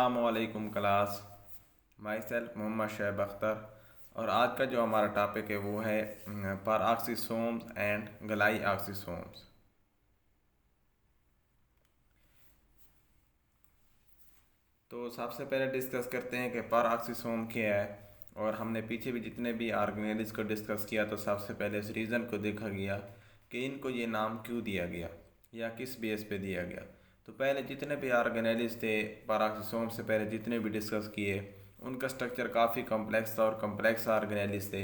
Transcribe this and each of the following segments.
अस्सलामुअलैकुम class. Myself Mohammad Shaib Akhtar. और आज का जो हमारा टॉपिक है वो है परऑक्सीसोम्स एंड ग्लाइऑक्सीसोम्स। तो सबसे पहले डिस्कस करते हैं कि परऑक्सीसोम क्या है। और हमने पीछे भी जितने भी ऑर्गेनेल्स को डिस्कस किया तो सबसे पहले इस रीज़न को देखा गया कि इनको ये नाम क्यों दिया गया या किस बेस पे दिया गया। तो पहले जितने भी ऑर्गेनेल्स थे परऑक्सीसोम से पहले जितने भी डिस्कस किए उनका स्ट्रक्चर काफ़ी कम्प्लेक्स था और कम्प्लेक्स ऑर्गेनेल्स थे।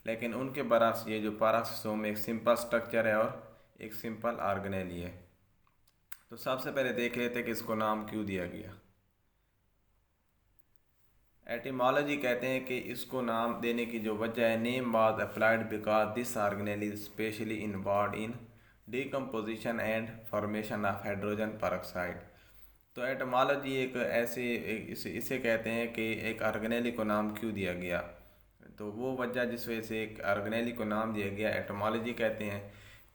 लेकिन उनके बरक्स ये जो परऑक्सीसोम एक सिंपल स्ट्रक्चर है और एक सिंपल ऑर्गेनेल है। तो सबसे पहले देख लेते हैं कि इसको नाम क्यों दिया गया। एटिमोलॉजी कहते हैं कि इसको नाम देने की जो वजह है, name was applied because this organelle is specially involve in decomposition and formation of hydrogen peroxide. तो एटमोलॉजी एक ऐसे इसे कहते हैं कि एक ऑर्गेनेल को नाम क्यों दिया गया। तो वो वजह जिस वजह से एक ऑर्गेनेल को नाम दिया गया एटमोलॉजी कहते हैं।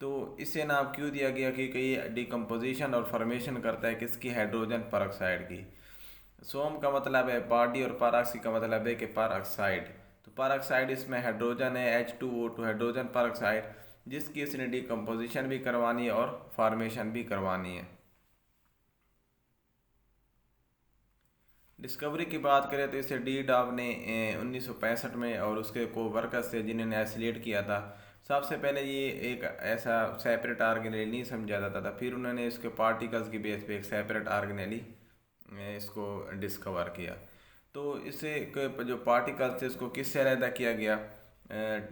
तो इसे नाम क्यों दिया गया क्योंकि ये डिकम्पोजिशन और फॉर्मेशन करता है किसकी, हाइड्रोजन पेरोक्साइड की। सोम का मतलब है बॉडी और पारॉक्सी का मतलब है कि पारॉक्साइड। तो पारॉक्साइड इसमें हाइड्रोजन है H2O2 हाइड्रोजन पारॉक्साइड, जिसकी इसने डिकम्पोजिशन भी करवानी है और फॉर्मेशन भी करवानी है। डिस्कवरी की बात करें तो इसे डी डॉव ने 1965 में और उसके को वर्कर्स थे जिन्होंने आइसोलेट किया था। सबसे पहले ये एक ऐसा सेपरेट ऑर्गेनेल नहीं समझा जाता था, फिर उन्होंने इसके पार्टिकल्स की बेस पे एक सेपरेट ऑर्गेनेली इसको डिस्कवर किया। तो इससे जो पार्टिकल्स थे इसको किससे अलहदा किया गया,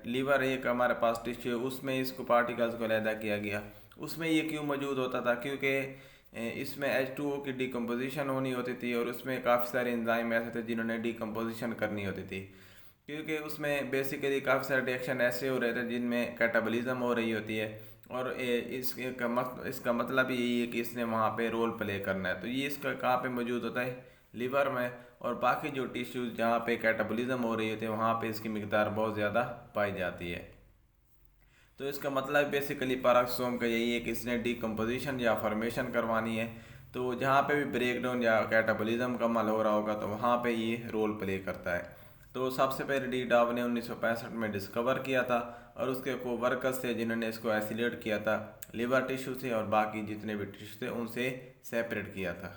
लीवर एक हमारे पास टिश्यू है उसमें इसको पार्टिकल्स को अलहदा किया गया। उसमें ये क्यों मौजूद होता था, क्योंकि इसमें H2O की डिकम्पोजिशन होनी होती थी और उसमें काफ़ी सारे एंजाइम ऐसे थे जिन्होंने डिकम्पोजिशन करनी होती थी। क्योंकि उसमें बेसिकली काफ़ी सारे रिएक्शन ऐसे हो रहे थे जिनमें कैटाबॉलिज्म हो रही होती है। और इसका मतलब यही है कि इसने वहाँ पे रोल प्ले करना है। तो ये इसका कहाँ पे मौजूद होता है, लिवर में। और बाकी जो टिश्यूज़ जहाँ पे कैटाबॉलिज्म हो रही होती है वहाँ पे इसकी मिकदार बहुत ज़्यादा पाई जाती है। तो इसका मतलब बेसिकली पैराक्सोम का यही है कि इसने डिकम्पोजिशन या फॉर्मेशन करवानी है। तो जहाँ पे भी ब्रेक डाउन या कैटाबॉलिज्म का अमल हो रहा होगा तो वहाँ पे ये रोल प्ले करता है। तो सबसे पहले डी डाव ने 1965 में डिस्कवर किया था और उसके को वर्कर्स थे जिन्होंने इसको आइसोलेट किया था लिवर टिश्यू से और बाकी जितने भी टिश्यू थे उनसे सेपरेट किया था।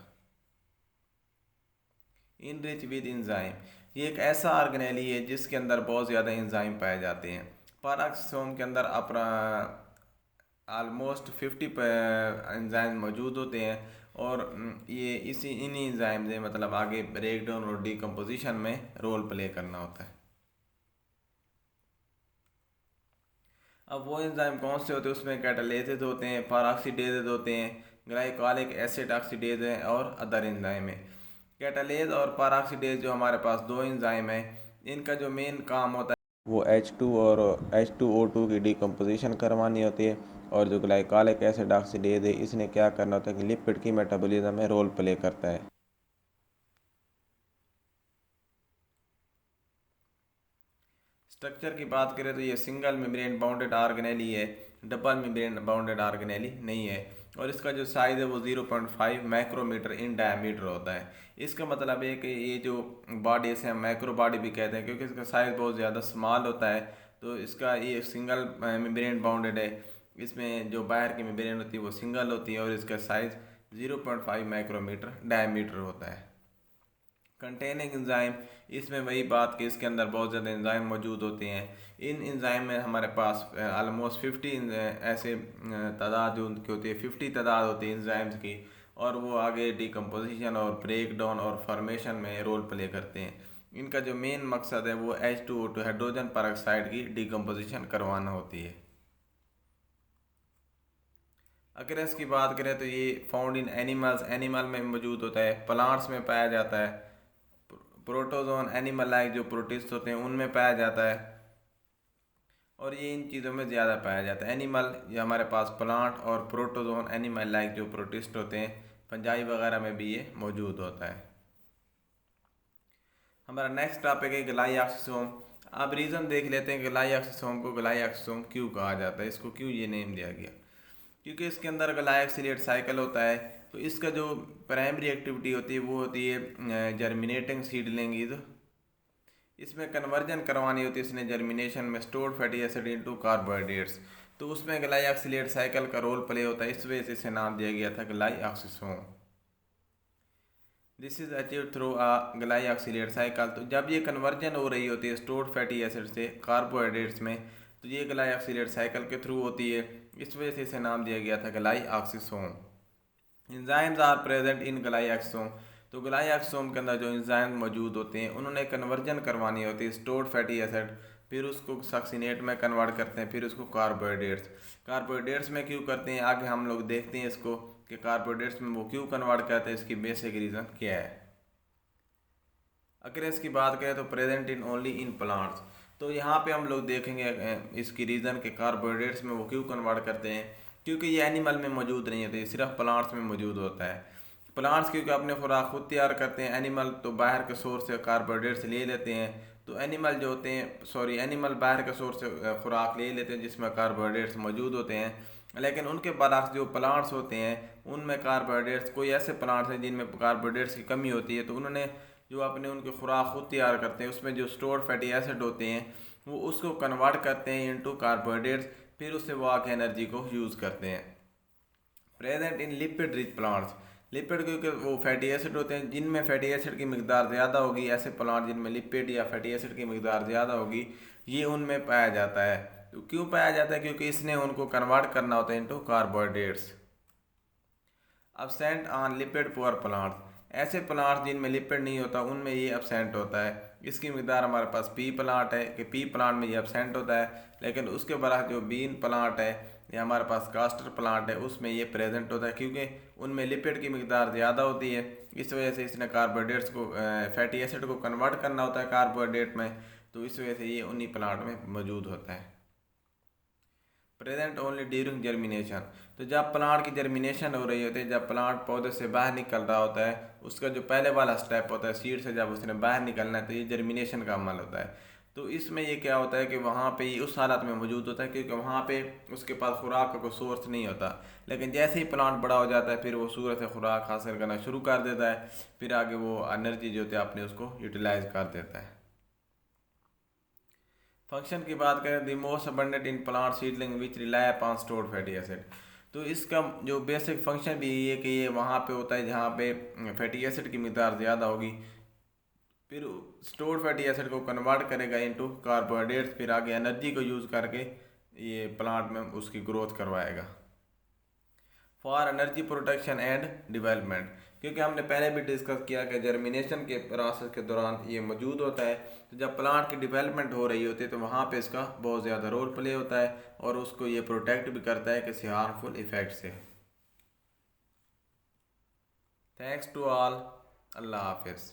इनरिच विद इंजाइम, ये एक ऐसा ऑर्गेनेली है जिसके अंदर बहुत ज़्यादा इंजाइम पाए जाते हैं। पैराक्सोम के अंदर अपना आलमोस्ट 50 एंजाइम मौजूद होते हैं। और ये इन्हीं एंजाइम से मतलब आगे ब्रेक डाउन और डिकम्पोजिशन में रोल प्ले करना होता है। अब वो एंजाइम कौन से होते हैं, उसमें कैटालेसेस होते हैं, पैरॉक्सीडेजेस होते हैं, ग्लाइकोलिक एसिड ऑक्सीडेज हैं और अदर एंजाइम है। कैटालेज और पैरॉक्सीडेज जो हमारे पास दो एंजाइम है, इनका जो मेन काम होता है वो H2 की डिकम्पोजिशन करवानी होती है। और जो ग्लाइकोलिक एसिड ऑक्सीडेज है इसने क्या करना होता है कि लिपिड की मेटाबॉलिज्म में रोल प्ले करता है। स्ट्रक्चर की बात करें तो ये सिंगल मेम्ब्रेन बाउंडेड ऑर्गेनेली है, डबल मेम्ब्रेन बाउंडेड ऑर्गेनेली नहीं है। और इसका जो साइज़ है वो 0.5 माइक्रोमीटर इन डायमीटर होता है। इसका मतलब है कि ये जो बॉडी से हम माइक्रो बॉडी भी कहते हैं क्योंकि इसका साइज़ बहुत ज़्यादा स्मॉल होता है। तो इसका ये सिंगल मेम्ब्रेन बाउंडेड है। इसमें जो बाहर की मेम्ब्रेन होती है वो सिंगल होती है और इसका साइज़ 0.5 माइक्रोमीटर डायमीटर होता है। कंटेनिंग एंजाइम, इसमें वही बात कि इसके अंदर बहुत ज़्यादा एंजाइम मौजूद होते हैं। इन एंजाइम में हमारे पास आलमोस्ट 50 ऐसे तादाद जो उनकी होती है, 50 तादाद होती है एंजाइम्स की। और वो आगे डिकम्पोजिशन और ब्रेक डाउन और फॉर्मेशन में रोल प्ले करते हैं। इनका जो मेन मकसद है वो H2O2 हाइड्रोजन पेरोक्साइड की डिकम्पोजिशन करवाना होती है। अगर इसकी बात करें तो ये फाउंड इन एनिमल्स, एनिमल में मौजूद होता है, प्लांट्स में पाया जाता है, प्रोटोजोन एनिमल लाइक जो प्रोटिस्ट होते हैं उनमें पाया जाता है। और ये इन चीज़ों में ज़्यादा पाया जाता है। एनिमल ये हमारे पास प्लांट और प्रोटोजोन एनिमल लाइक जो प्रोटिस्ट होते हैं फंजाई वगैरह में भी ये मौजूद होता है। हमारा नेक्स्ट टॉपिक है ग्लाइऑक्सिसोम। अब रीज़न देख लेते हैं ग्लाइऑक्सिसोम को ग्लाइऑक्सिसोम क्यों कहा जाता है, इसको क्यों ये नेम दिया गया। क्योंकि इसके अंदर ग्लाइकोसिलेट साइकिल होता है। तो इसका जो प्राइमरी एक्टिविटी होती है वो होती है जर्मिनेटिंग सीडलिंग। इसमें कन्वर्जन करवानी होती है इसने जर्मिनेशन में stored fatty acid into carbohydrates. तो उसमें ग्लाइकोसिलेट साइकिल का रोल प्ले होता है, इस वजह से इसे नाम दिया गया था glyoxysome. This is achieve through a glyoxylate cycle. तो जब ये कन्वर्जन हो रही होती है स्टोर्ड फैटी एसिड से कार्बोहाइड्रेट्स में, तो ये ग्लाइऑक्सिलेट साइकिल के थ्रू होती है, इस वजह से इसे नाम दिया गया था glyoxysome. Enzymes are present in glyoxysome. तो ग्लाइऑक्सिसोम के अंदर जो एंजाइम मौजूद होते हैं उन्होंने कन्वर्जन करवानी होती है स्टोर्ड फैटी एसिड, फिर उसको सक्सिनेट में कन्वर्ट करते हैं, फिर उसको कार्बोहाइड्रेट्स में क्यों करते हैं आगे हम लोग देखते हैं इसको कि कार्बोहाइड्रेट्स में वो क्यों कन्वर्ट करते हैं, इसकी बेसिक रीज़न क्या है। अगर इसकी बात करें तो present in only in plants. तो यहाँ पे हम लोग देखेंगे इसकी रीज़न के कार्बोहाइड्रेट्स में वो क्यों कन्वर्ट करते हैं, क्योंकि ये एनिमल में मौजूद नहीं होते, सिर्फ प्लांट्स में मौजूद होता है। प्लांट्स क्योंकि अपने खुराक खुद तैयार करते हैं, एनिमल तो बाहर के सोर्स से कार्बोहाइड्रेट्स ले लेते हैं। तो एनिमल जो होते हैं एनिमल बाहर के सोर्स से खुराक ले लेते हैं जिसमें कार्बोहाइड्रेट्स मौजूद होते हैं, लेकिन उनके बरअक्स जो प्लांट्स होते हैं उनमें कार्बोहाइड्रेट्स, कोई ऐसे प्लांट्स हैं जिनमें कार्बोहाइड्रेट्स की कमी होती है, तो उन्होंने जो अपने उनके खुराक खुद तैयार करते हैं उसमें जो स्टोर्ड फैटी एसिड होते हैं वो उसको कन्वर्ट करते हैं इनटू कार्बोहाइड्रेट्स, फिर उससे वो आके एनर्जी को यूज़ करते हैं। Present in lipid rich plants. Lipid क्योंकि वो फैटी एसिड होते हैं, जिनमें फैटी एसिड की मिकदार ज़्यादा होगी, ऐसे प्लांट जिनमें लिपिड या फैटी एसिड की मिकदार ज़्यादा होगी ये उनमें पाया जाता है। तो क्यों पाया जाता है, क्योंकि इसने उनको कन्वर्ट करना होता है into carbohydrates. Absent on lipid poor plants. ऐसे प्लांट्स जिनमें लिपिड नहीं होता उनमें ये अब्सेंट होता है। इसकी मिकदार हमारे पास पी प्लांट है कि पी प्लांट में ये अब्सेंट होता है, लेकिन उसके बरक्स जो बीन प्लांट है या हमारे पास कास्टर प्लांट है उसमें ये प्रेजेंट होता है, क्योंकि उनमें लिपिड की मिकदार ज़्यादा होती है। इस वजह से इसने कार्बोहाइड्रेट्स को फैटी एसिड को कन्वर्ट करना होता है कार्बोहाइड्रेट में, तो इस वजह से ये उन्हीं प्लांट में मौजूद होता है। Present only during germination. तो जब प्लांट की जर्मिनेशन हो रही होती है, जब प्लांट पौधे से बाहर निकल रहा होता है, उसका जो पहले वाला स्टेप होता है सीड से जब उसने बाहर निकलना है, तो ये जर्मिनेशन का अमल होता है। तो इसमें ये क्या होता है कि वहाँ पे ये उस हालत में मौजूद होता है क्योंकि वहाँ पे उसके पास खुराक का कोई सोर्स नहीं होता, लेकिन जैसे ही प्लांट बड़ा हो जाता है फिर वो सूरज से खुराक हासिल करना शुरू कर देता है, फिर आगे वो एनर्जी जो होती है अपने उसको यूटिलाइज कर देता है। फंक्शन की बात करें, the most abundant in plant seedling which rely upon stored fatty acid. तो इसका जो बेसिक फंक्शन भी यही है कि ये वहाँ पे होता है जहाँ पे फैटी एसिड की मिकदार ज़्यादा होगी, फिर स्टोर्ड फैटी एसिड को कन्वर्ट करेगा इनटू कार्बोहाइड्रेट्स, फिर आगे एनर्जी को यूज़ करके ये प्लांट में उसकी ग्रोथ करवाएगा। For energy protection and development, क्योंकि हमने पहले भी डिस्कस किया कि जर्मिनेशन के प्रोसेस के दौरान ये मौजूद होता है, तो जब प्लांट की डेवलपमेंट हो रही होती है तो वहाँ पे इसका बहुत ज़्यादा रोल प्ले होता है और उसको ये प्रोटेक्ट भी करता है किसी हार्मफुल इफ़ेक्ट से। थैंक्स टू ऑल, अल्लाह हाफिज़।